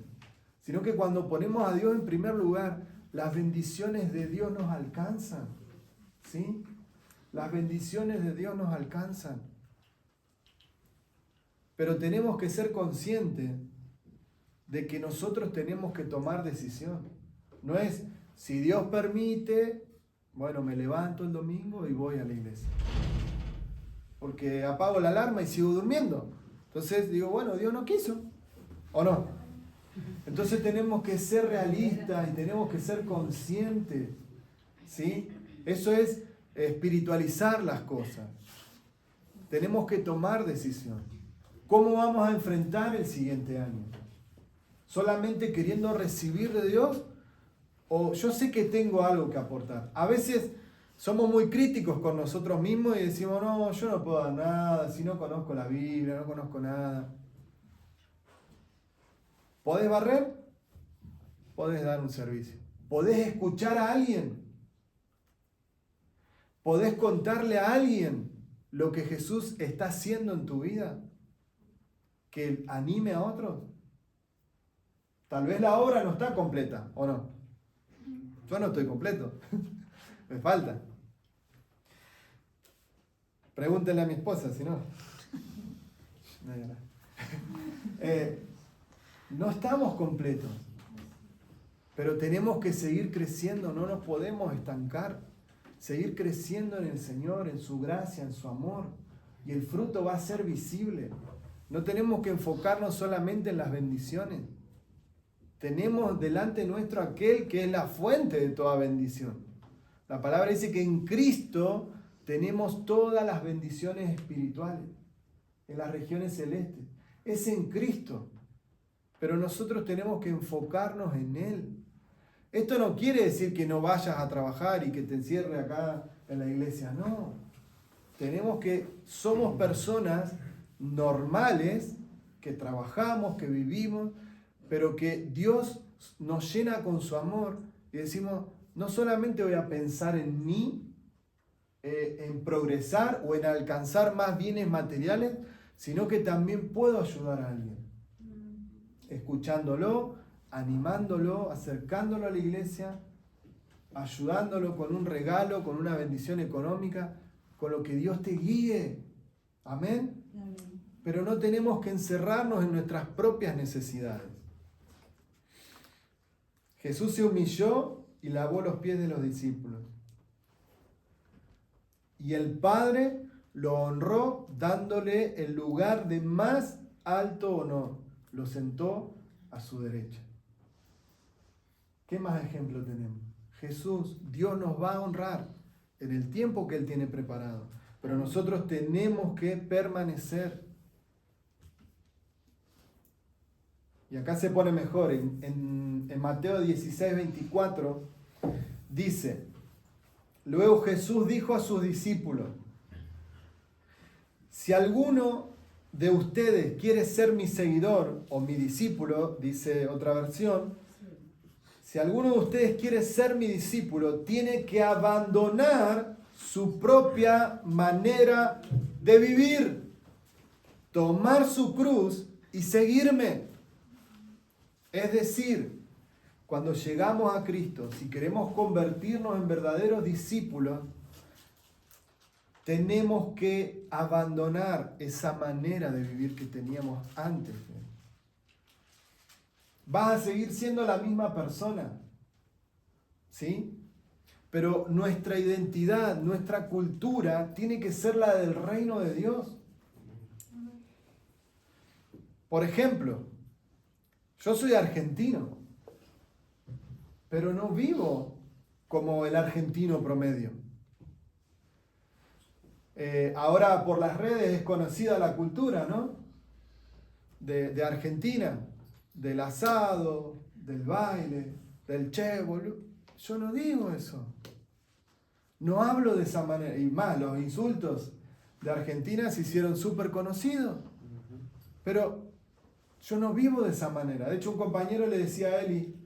sino que cuando ponemos a Dios en primer lugar, las bendiciones de Dios nos alcanzan, ¿sí? Las bendiciones de Dios nos alcanzan. Pero tenemos que ser conscientes de que nosotros tenemos que tomar decisión. No es, si Dios permite, bueno, me levanto el domingo y voy a la iglesia. Porque apago la alarma y sigo durmiendo. Entonces digo, bueno, Dios no quiso. ¿O no? Entonces tenemos que ser realistas y tenemos que ser conscientes. ¿Sí? Eso es espiritualizar las cosas. Tenemos que tomar decisión. ¿Cómo vamos a enfrentar el siguiente año? ¿Solamente queriendo recibir de Dios? ¿O yo sé que tengo algo que aportar? A veces somos muy críticos con nosotros mismos y decimos, no, yo no puedo dar nada, si no conozco la Biblia, no conozco nada. ¿Podés barrer? Podés dar un servicio. ¿Podés escuchar a alguien? ¿Podés contarle a alguien lo que Jesús está haciendo en tu vida? ¿Que anime a otros? Tal vez la obra no está completa, ¿o no? Yo no estoy completo. Me falta. Pregúntenle a mi esposa, si no. No estamos completos. Pero tenemos que seguir creciendo, no nos podemos estancar. Seguir creciendo en el Señor, en su gracia, en su amor. Y el fruto va a ser visible. No tenemos que enfocarnos solamente en las bendiciones. Tenemos delante nuestro aquel que es la fuente de toda bendición. La palabra dice que en Cristo tenemos todas las bendiciones espirituales en las regiones celestes. Es en Cristo. Pero nosotros tenemos que enfocarnos en Él. Esto no quiere decir que no vayas a trabajar y que te encierres acá en la iglesia. No. Somos personas normales que trabajamos, que vivimos, pero que Dios nos llena con su amor y decimos, no solamente voy a pensar en mí, en progresar o en alcanzar más bienes materiales, sino que también puedo ayudar a alguien. Escuchándolo, animándolo, acercándolo a la iglesia, ayudándolo con un regalo, con una bendición económica, con lo que Dios te guíe. Amén. Amén. Pero no tenemos que encerrarnos en nuestras propias necesidades. Jesús se humilló y lavó los pies de los discípulos. Y el Padre lo honró dándole el lugar de más alto honor. Lo sentó a su derecha. ¿Qué más ejemplo tenemos? Jesús, Dios nos va a honrar en el tiempo que Él tiene preparado. Pero nosotros tenemos que permanecer. Y acá se pone mejor. En Mateo 16, 24 dice, luego Jesús dijo a sus discípulos, si alguno de ustedes quiere ser mi seguidor o mi discípulo, dice otra versión, si alguno de ustedes quiere ser mi discípulo, tiene que abandonar su propia manera de vivir, tomar su cruz y seguirme. Es decir, cuando llegamos a Cristo, si queremos convertirnos en verdaderos discípulos, tenemos que abandonar esa manera de vivir que teníamos antes. Vas a seguir siendo la misma persona, ¿sí? Pero nuestra identidad, nuestra cultura, tiene que ser la del reino de Dios. Por ejemplo, yo soy argentino, pero no vivo como el argentino promedio. Ahora por las redes es conocida la cultura, ¿no? De Argentina, del asado, del baile, del che, boludo. Yo no digo eso. No hablo de esa manera. Y más, los insultos de Argentina se hicieron súper conocidos. Pero yo no vivo de esa manera. De hecho, un compañero le decía a Eli,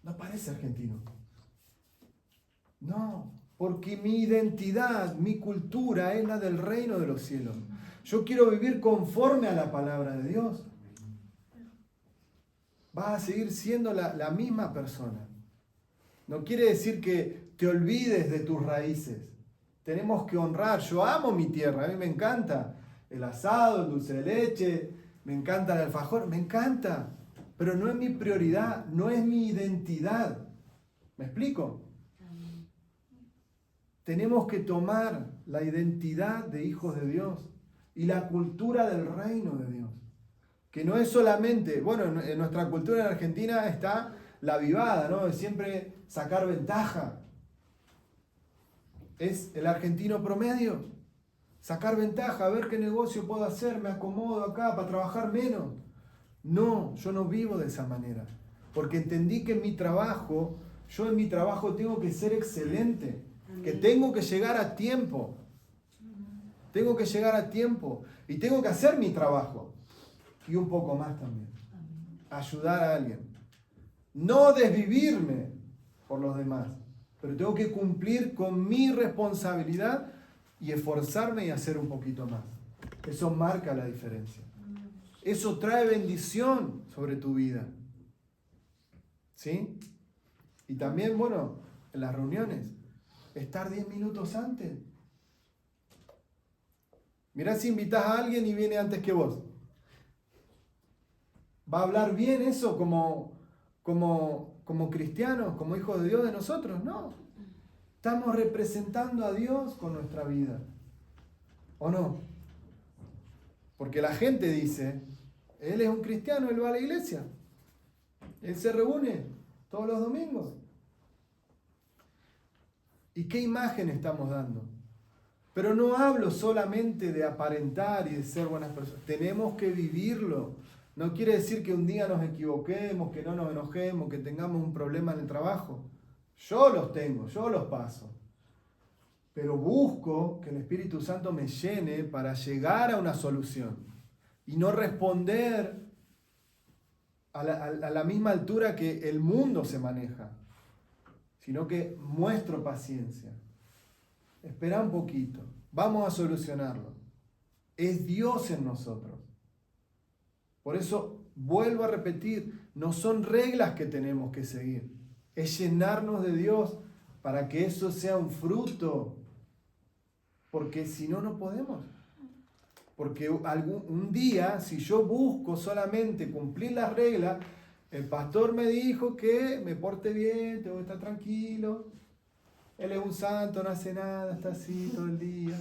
no parece argentino. No, porque mi identidad, mi cultura es la del reino de los cielos. Yo quiero vivir conforme a la palabra de Dios. Vas a seguir siendo la misma persona. No quiere decir que te olvides de tus raíces. Tenemos que honrar. Yo amo mi tierra, a mí me encanta el asado, el dulce de leche, me encanta el alfajor, me encanta. Pero no es mi prioridad, no es mi identidad. ¿Me explico? Tenemos que tomar la identidad de hijos de Dios y la cultura del reino de Dios. Que no es solamente, bueno, en nuestra cultura en Argentina está la avivada, ¿no? De siempre sacar ventaja. Es el argentino promedio. Sacar ventaja, a ver qué negocio puedo hacer, me acomodo acá para trabajar menos. No, yo no vivo de esa manera. Porque entendí que en mi trabajo, yo en mi trabajo tengo que ser excelente. Que tengo que llegar a tiempo. Tengo que llegar a tiempo. Y tengo que hacer mi trabajo. Y un poco más también. Ayudar a alguien. No desvivirme por los demás. Pero tengo que cumplir con mi responsabilidad y esforzarme y hacer un poquito más. Eso marca la diferencia. Eso trae bendición sobre tu vida. ¿Sí? Y también, bueno, en las reuniones, estar 10 minutos antes. Mirá si invitas a alguien y viene antes que vos. ¿Va a hablar bien eso como cristianos, como hijos de Dios de nosotros? No. Estamos representando a Dios con nuestra vida. ¿O no? Porque la gente dice, él es un cristiano, él va a la iglesia. Él se reúne todos los domingos. ¿Y qué imagen estamos dando? Pero no hablo solamente de aparentar y de ser buenas personas. Tenemos que vivirlo. No quiere decir que un día nos equivoquemos, que no nos enojemos, que tengamos un problema en el trabajo. Yo los tengo, yo los paso. Pero busco que el Espíritu Santo me llene para llegar a una solución. Y no responder a la misma altura que el mundo se maneja. Sino que muestro paciencia. Espera un poquito. Vamos a solucionarlo. Es Dios en nosotros. Por eso, vuelvo a repetir, no son reglas que tenemos que seguir. Es llenarnos de Dios para que eso sea un fruto. Porque si no, no podemos. Porque un día, si yo busco solamente cumplir las reglas, el pastor me dijo que me porte bien, tengo que estar tranquilo. Él es un santo, no hace nada, está así todo el día.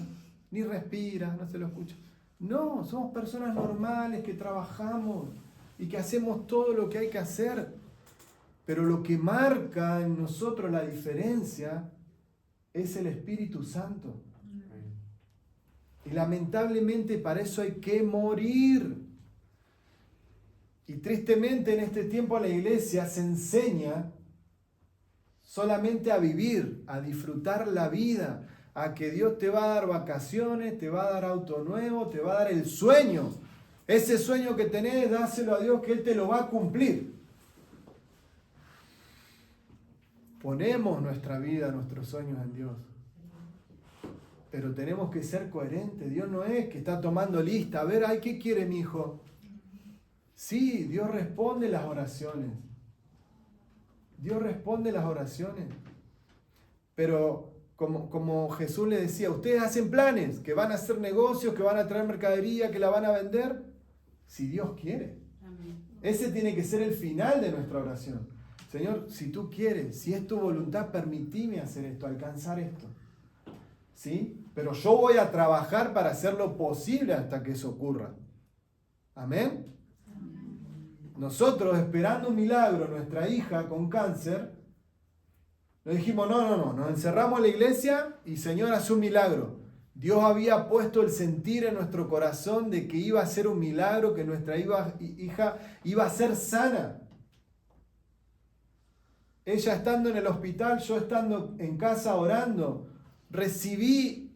Ni respira, no se lo escucha. No, somos personas normales que trabajamos y que hacemos todo lo que hay que hacer. Pero lo que marca en nosotros la diferencia es el Espíritu Santo. Y lamentablemente para eso hay que morir. Y tristemente en este tiempo la iglesia se enseña solamente a vivir, a disfrutar la vida, a que Dios te va a dar vacaciones, te va a dar auto nuevo, te va a dar el sueño. Ese sueño que tenés, dáselo a Dios que Él te lo va a cumplir. Ponemos nuestra vida, nuestros sueños en Dios. Pero tenemos que ser coherentes. Dios no es que está tomando lista. A ver, ay, ¿qué quiere mi hijo? Sí, Dios responde las oraciones. Dios responde las oraciones. Pero como Jesús le decía, ustedes hacen planes, que van a hacer negocios, que van a traer mercadería, que la van a vender, si Dios quiere. Amén. Ese tiene que ser el final de nuestra oración. Señor, si tú quieres, si es tu voluntad, permitime hacer esto, alcanzar esto. ¿Sí? Pero yo voy a trabajar para hacer lo posible hasta que eso ocurra. Amén. Nosotros, esperando un milagro, nuestra hija con cáncer, nos dijimos, no, nos encerramos en la iglesia y Señor, hace un milagro. Dios había puesto el sentir en nuestro corazón de que iba a ser un milagro, que nuestra hija iba a ser sana. Ella estando en el hospital, yo estando en casa orando, recibí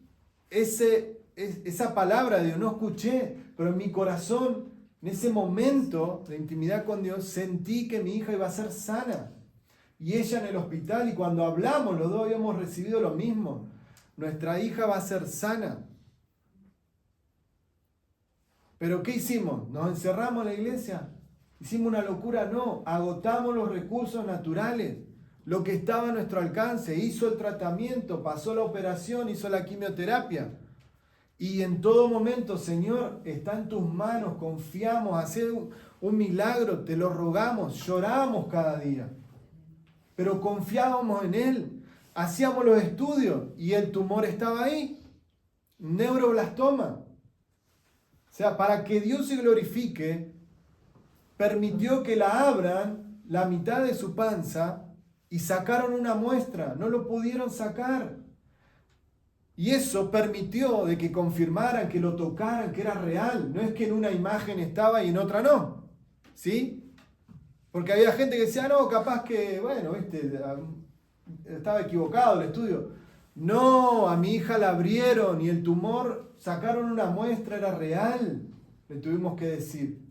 esa palabra de Dios, no escuché, pero en mi corazón, en ese momento de intimidad con Dios, sentí que mi hija iba a ser sana. Y ella en el hospital, y cuando hablamos, los dos habíamos recibido lo mismo. Nuestra hija va a ser sana. ¿Pero qué hicimos? ¿Nos encerramos en la iglesia? ¿Hicimos una locura? No, agotamos los recursos naturales. Lo que estaba a nuestro alcance, hizo el tratamiento, pasó la operación, hizo la quimioterapia. Y en todo momento, Señor, está en tus manos, confiamos, hacer un milagro, te lo rogamos, lloramos cada día. pero confiábamos en Él. Hacíamos los estudios y el tumor estaba ahí. Neuroblastoma. O sea, para que Dios se glorifique, permitió que la abran la mitad de su panza y sacaron una muestra. No lo pudieron sacar. Y eso permitió de que confirmaran, que lo tocaran, que era real. No es que en una imagen estaba y en otra no. ¿Sí? Porque había gente que decía, no, capaz que, bueno, estaba equivocado el estudio. No, a mi hija la abrieron y el tumor, sacaron una muestra, era real. Le tuvimos que decir.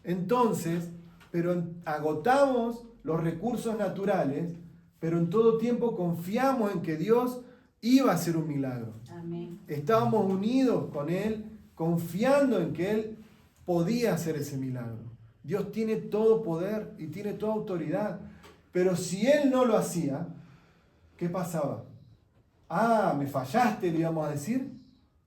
Entonces, pero agotamos los recursos naturales, pero en todo tiempo confiamos en que Dios iba a hacer un milagro. Amén. Estábamos unidos con Él, confiando en que Él podía hacer ese milagro. Dios tiene todo poder y tiene toda autoridad. Pero si Él no lo hacía, ¿qué pasaba? Ah, ¿me fallaste?, le íbamos a decir.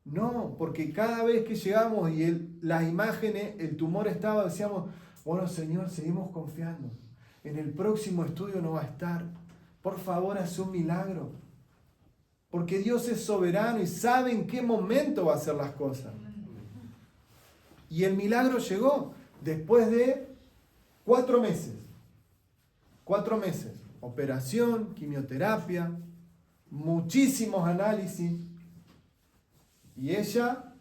No, porque cada vez que llegamos y las imágenes, el tumor estaba, decíamos, bueno, Señor, seguimos confiando. En el próximo estudio no va a estar. Por favor, haz un milagro. Porque Dios es soberano y sabe en qué momento va a hacer las cosas. Y el milagro llegó después de 4 meses. 4 meses. Operación, quimioterapia, muchísimos análisis. Y ella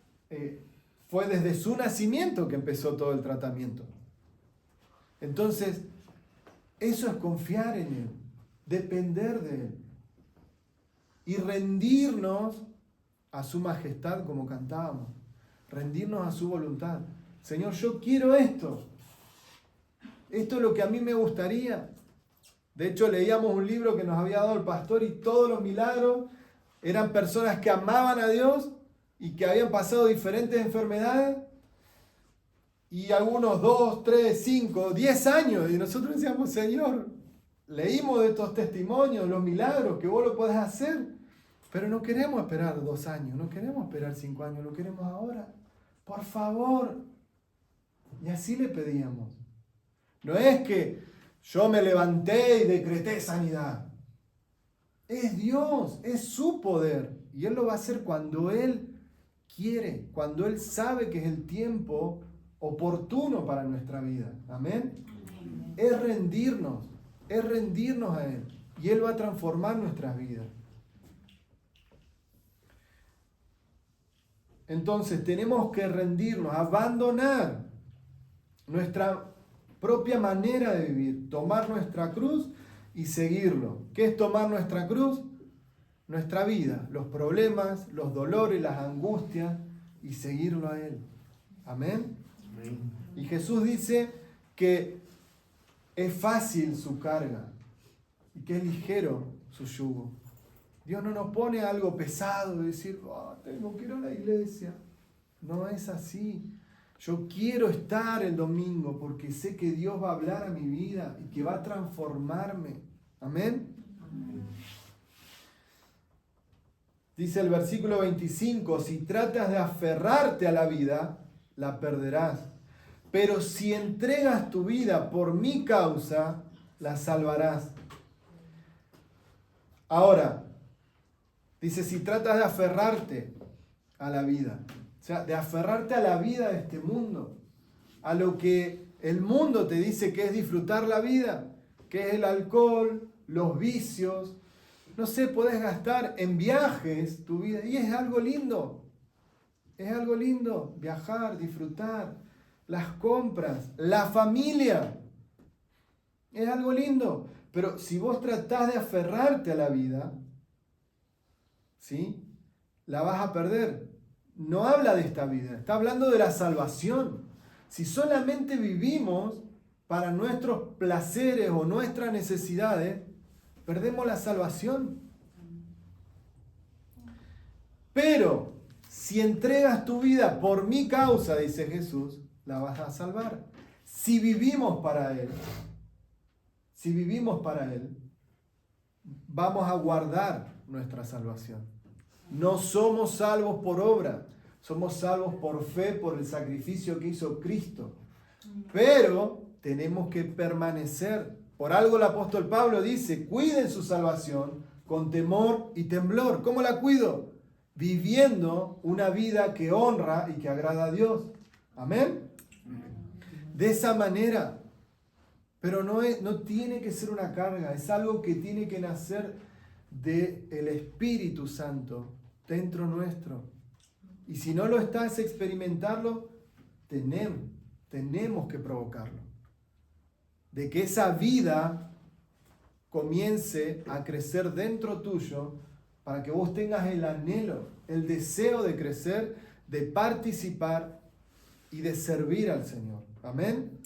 fue desde su nacimiento que empezó todo el tratamiento. Entonces, eso es confiar en Él, depender de Él. Y rendirnos a su majestad como cantábamos. Rendirnos a su voluntad. Señor, yo quiero esto. Esto es lo que a mí me gustaría. De hecho, leíamos un libro que nos había dado el pastor y todos los milagros eran personas que amaban a Dios y que habían pasado diferentes enfermedades. Y algunos 2, 3, 5, 10 años. Y nosotros decíamos, Señor, leímos de estos testimonios, los milagros, que vos lo podés hacer. Pero no queremos esperar 2 años, no queremos esperar 5 años, lo queremos ahora. Por favor. Y así le pedíamos. No es que yo me levanté y decreté sanidad. Es Dios, es su poder. Y Él lo va a hacer cuando Él quiere, cuando Él sabe que es el tiempo oportuno para nuestra vida. Amén. Es rendirnos a Él. Y Él va a transformar nuestras vidas. Entonces tenemos que rendirnos, abandonar nuestra propia manera de vivir, tomar nuestra cruz y seguirlo. ¿Qué es tomar nuestra cruz? Nuestra vida, los problemas, los dolores, las angustias y seguirlo a Él. Amén. Amén. Y Jesús dice que es fácil su carga y que es ligero su yugo. Dios no nos pone algo pesado de decir, tengo que ir a la iglesia. No es así. Yo quiero estar el domingo porque sé que Dios va a hablar a mi vida y que va a transformarme. Amén. Dice el versículo 25, si tratas de aferrarte a la vida, la perderás. Pero si entregas tu vida por mi causa, la salvarás. Ahora, dice, si tratas de aferrarte a la vida, o sea, de aferrarte a la vida de este mundo, a lo que el mundo te dice que es disfrutar la vida, que es el alcohol, los vicios, no sé, podés gastar en viajes tu vida, y es algo lindo viajar, disfrutar, las compras, la familia, es algo lindo, pero si vos tratás de aferrarte a la vida, ¿sí?, la vas a perder. No habla de esta vida, está hablando de la salvación. Si solamente vivimos para nuestros placeres o nuestras necesidades, perdemos la salvación. Pero si entregas tu vida por mi causa, dice Jesús, la vas a salvar. Si vivimos para Él, vamos a guardar nuestra salvación. No somos salvos por obra, somos salvos por fe, por el sacrificio que hizo Cristo. Pero tenemos que permanecer Por algo el apóstol Pablo dice, cuiden su salvación con temor y temblor. ¿Cómo la cuido? Viviendo una vida que honra y que agrada a Dios. Amén. De esa manera. Pero no tiene que ser una carga, es algo que tiene que nacer del Espíritu Santo dentro nuestro. Y si no lo estás experimentando, tenemos que provocarlo. De que esa vida comience a crecer dentro tuyo para que vos tengas el anhelo, el deseo de crecer, de participar y de servir al Señor. Amén.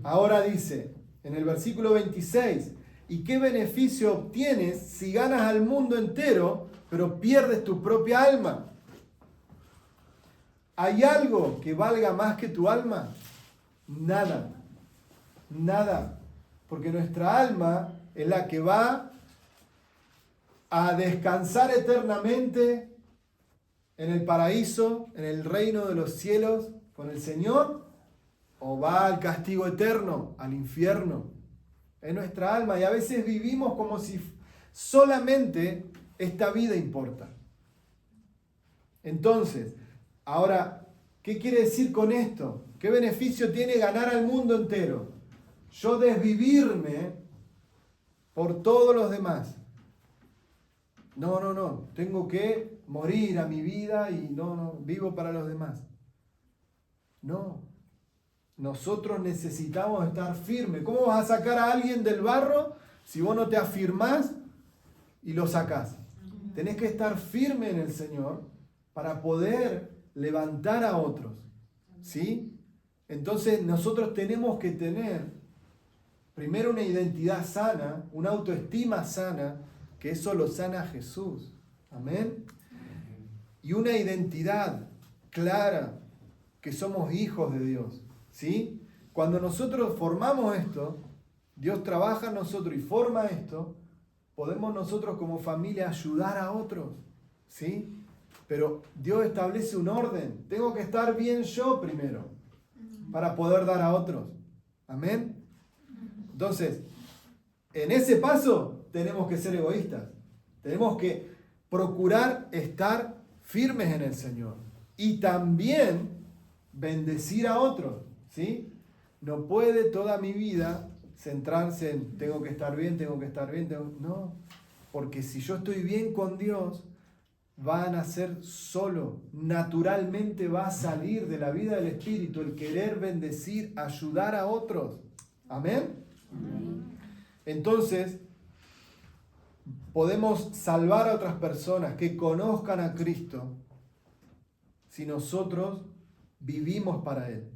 Ahora dice en el versículo 26, ¿y qué beneficio obtienes si ganas al mundo entero, pero pierdes tu propia alma? ¿Hay algo que valga más que tu alma? Nada. Nada. Porque nuestra alma es la que va a descansar eternamente en el paraíso, en el reino de los cielos con el Señor, o va al castigo eterno, al infierno. Es nuestra alma y a veces vivimos como si solamente esta vida importa. Entonces, ahora, ¿qué quiere decir con esto? ¿Qué beneficio tiene ganar al mundo entero? Yo desvivirme por todos los demás. No, tengo que morir a mi vida y no, vivo para los demás. No, nosotros necesitamos estar firmes. ¿Cómo vas a sacar a alguien del barro si vos no te afirmás y lo sacás? Tenés que estar firme en el Señor para poder levantar a otros, ¿sí? Entonces nosotros tenemos que tener primero una identidad sana, una autoestima sana, que eso lo sana Jesús. Amén. Y una identidad clara, que somos hijos de Dios, ¿sí? Cuando nosotros formamos esto, Dios trabaja en nosotros y forma esto, podemos nosotros como familia ayudar a otros, ¿sí? Pero Dios establece un orden. Tengo que estar bien yo primero para poder dar a otros. Amén. Entonces, en ese paso tenemos que ser egoístas. Tenemos que procurar estar firmes en el Señor. Y también bendecir a otros, ¿sí? No puede toda mi vida centrarse en tengo que estar bien. No, porque si yo estoy bien con Dios, va a nacer solo, naturalmente va a salir de la vida del Espíritu el querer bendecir, ayudar a otros. Amén. Entonces, podemos salvar a otras personas que conozcan a Cristo si nosotros vivimos para Él.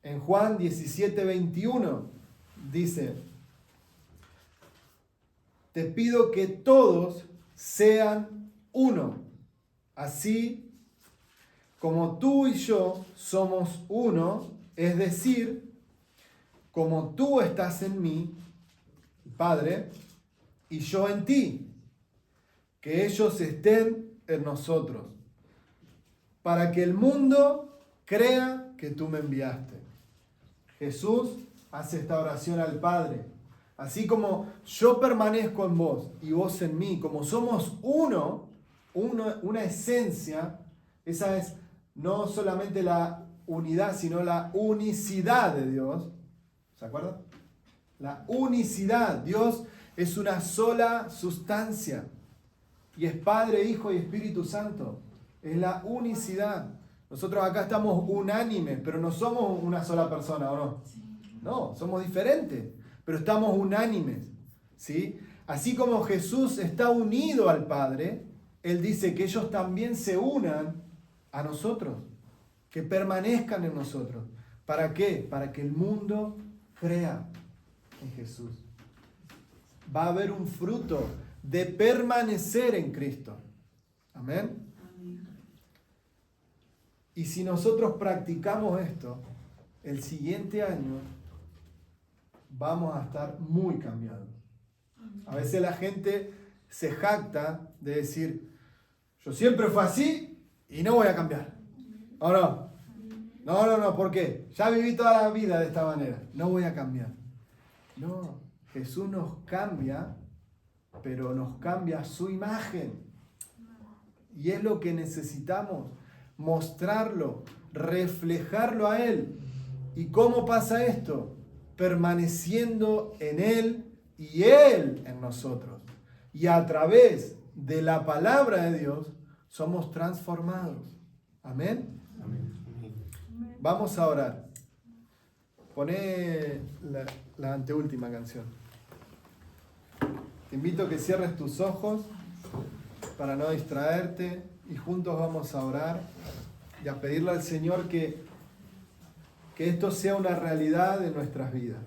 En Juan 17:21 dice, te pido que todos sean uno, así como tú y yo somos uno, es decir, como tú estás en mí, Padre, y yo en ti, que ellos estén en nosotros, para que el mundo crea que tú me enviaste. Jesús hace esta oración al Padre. Así como yo permanezco en vos y vos en mí, como somos una esencia, esa es no solamente la unidad, sino la unicidad de Dios. ¿Se acuerdan? La unicidad. Dios es una sola sustancia. Y es Padre, Hijo y Espíritu Santo. Es la unicidad. Nosotros acá estamos unánimes, pero no somos una sola persona, ¿o no? No, somos diferentes, pero estamos unánimes, ¿sí? Así como Jesús está unido al Padre, Él dice que ellos también se unan a nosotros, que permanezcan en nosotros. ¿Para qué? Para que el mundo crea en Jesús. Va a haber un fruto de permanecer en Cristo. Amén. Y si nosotros practicamos esto, el siguiente año vamos a estar muy cambiados. A veces la gente se jacta de decir, yo siempre fui así y no voy a cambiar. ¿O no? No, ¿por qué? Ya viví toda la vida de esta manera, no voy a cambiar. No, Jesús nos cambia, pero nos cambia a su imagen. Y es lo que necesitamos, mostrarlo, reflejarlo a Él. ¿Y cómo pasa esto? Permaneciendo en Él y Él en nosotros. Y a través de la palabra de Dios somos transformados. Amén. Amén. Vamos a orar. Poné la anteúltima canción. Te invito a que cierres tus ojos para no distraerte y juntos vamos a orar y a pedirle al Señor que esto sea una realidad de nuestras vidas.